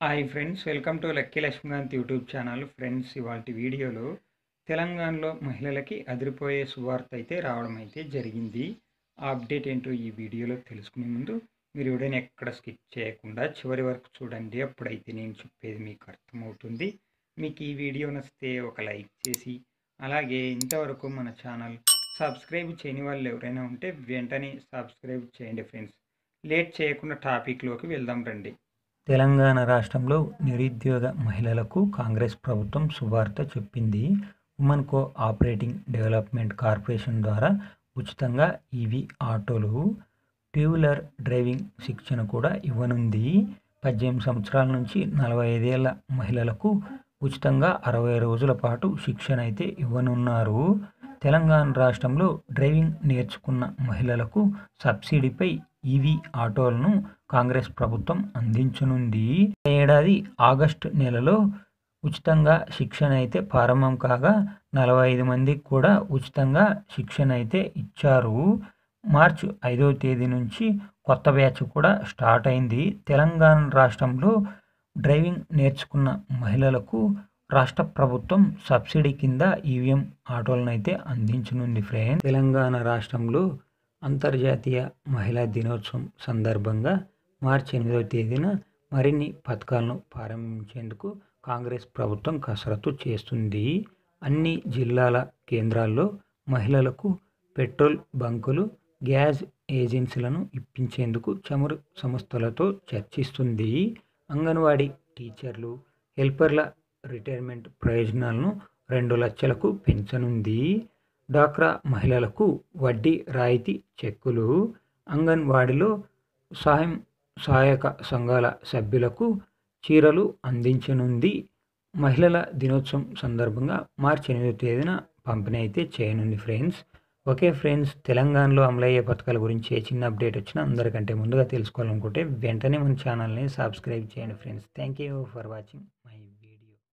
Hi friends, welcome to lucky Lakshmikant YouTube channel. Friends, ఇవాల్టి వీడియోలో తెలంగాణలో మహిళలకి అదిరిపోయే శుభార్త అయితే రావడం అయితే జరిగింది. ఆ అప్డేట్ ఏంటో ఈ వీడియోలో తెలుసుకునే ముందు మీరు వీడియోని ఎక్కడ స్కిప్ చేయకుండా చివరి వరకు చూడండి. అప్పుడైతే నేను చెప్పేది మీకు అర్థమవుతుంది. మీకు ఈ వీడియో నచ్చితే ఒక లైక్ చేసి, అలాగే ఇంతవరకు మన ఛానల్ సబ్స్క్రైబ్ చేయని వాళ్ళు ఎవరైనా ఉంటే వెంటనే సబ్స్క్రైబ్ చేయండి. ఫ్రెండ్స్, లేట్ చేయకుండా టాపిక్లోకి వెళ్దాం రండి. తెలంగాణ రాష్ట్రంలో నిరుద్యోగ మహిళలకు కాంగ్రెస్ ప్రభుత్వం శుభార్త చెప్పింది. ఉమెన్ కో ఆపరేటింగ్ డెవలప్మెంట్ కార్పొరేషన్ ద్వారా ఉచితంగా ఈవీ ఆటోలు, టూ వీలర్ డ్రైవింగ్ శిక్షణ కూడా ఇవ్వనుంది. 18 సంవత్సరాల నుంచి 45 ఏళ్ల మహిళలకు ఉచితంగా 60 రోజుల పాటు శిక్షణ అయితే ఇవ్వనున్నారు. తెలంగాణ రాష్ట్రంలో డ్రైవింగ్ నేర్చుకున్న మహిళలకు సబ్సిడీపై ఈవీ ఆటోలను కాంగ్రెస్ ప్రభుత్వం అందించనుంది. ఏడాది ఆగస్టు నెలలో ఉచితంగా శిక్షణ అయితే ప్రారంభం కాగా 45 మందికి కూడా ఉచితంగా శిక్షణ అయితే ఇచ్చారు. మార్చి 5వ తేదీ నుంచి కొత్త బ్యాచ్ కూడా స్టార్ట్ అయింది. తెలంగాణ రాష్ట్రంలో డ్రైవింగ్ నేర్చుకున్న మహిళలకు రాష్ట్ర ప్రభుత్వం సబ్సిడీ కింద ఈవీఎం ఆటోలను అయితే అందించనుంది. ఫ్రెండ్స్, తెలంగాణ రాష్ట్రంలో అంతర్జాతీయ మహిళా దినోత్సవం సందర్భంగా మార్చి 8వ తేదీన మరిన్ని పథకాలను ప్రారంభించేందుకు కాంగ్రెస్ ప్రభుత్వం కసరత్తు చేస్తుంది. అన్ని జిల్లాల కేంద్రాల్లో మహిళలకు పెట్రోల్ బంకులు, గ్యాస్ ఏజెన్సీలను ఇప్పించేందుకు చమురు సంస్థలతో చర్చిస్తుంది. అంగన్వాడీ టీచర్లు, హెల్పర్ల రిటైర్మెంట్ ప్రయోజనాలను 2 లక్షలకు పెంచనుంది. డ్వాక్రా మహిళలకు వడ్డీ రాయితీ చెక్కులు, అంగన్వాడీలో సహాయక సంఘాల సభ్యులకు చీరలు అందించనుంది. మహిళల దినోత్సవం సందర్భంగా మార్చి 8వ తేదీన పంపిణీ అయితే చేయనుంది. ఫ్రెండ్స్, ఓకే ఫ్రెండ్స్, తెలంగాణలో అమలయ్యే పథకాల గురించి ఏ చిన్న అప్డేట్ వచ్చినా అందరికంటే ముందుగా తెలుసుకోవాలనుకుంటే వెంటనే మన ఛానల్ని సబ్స్క్రైబ్ చేయండి. Friends, thank you for watching.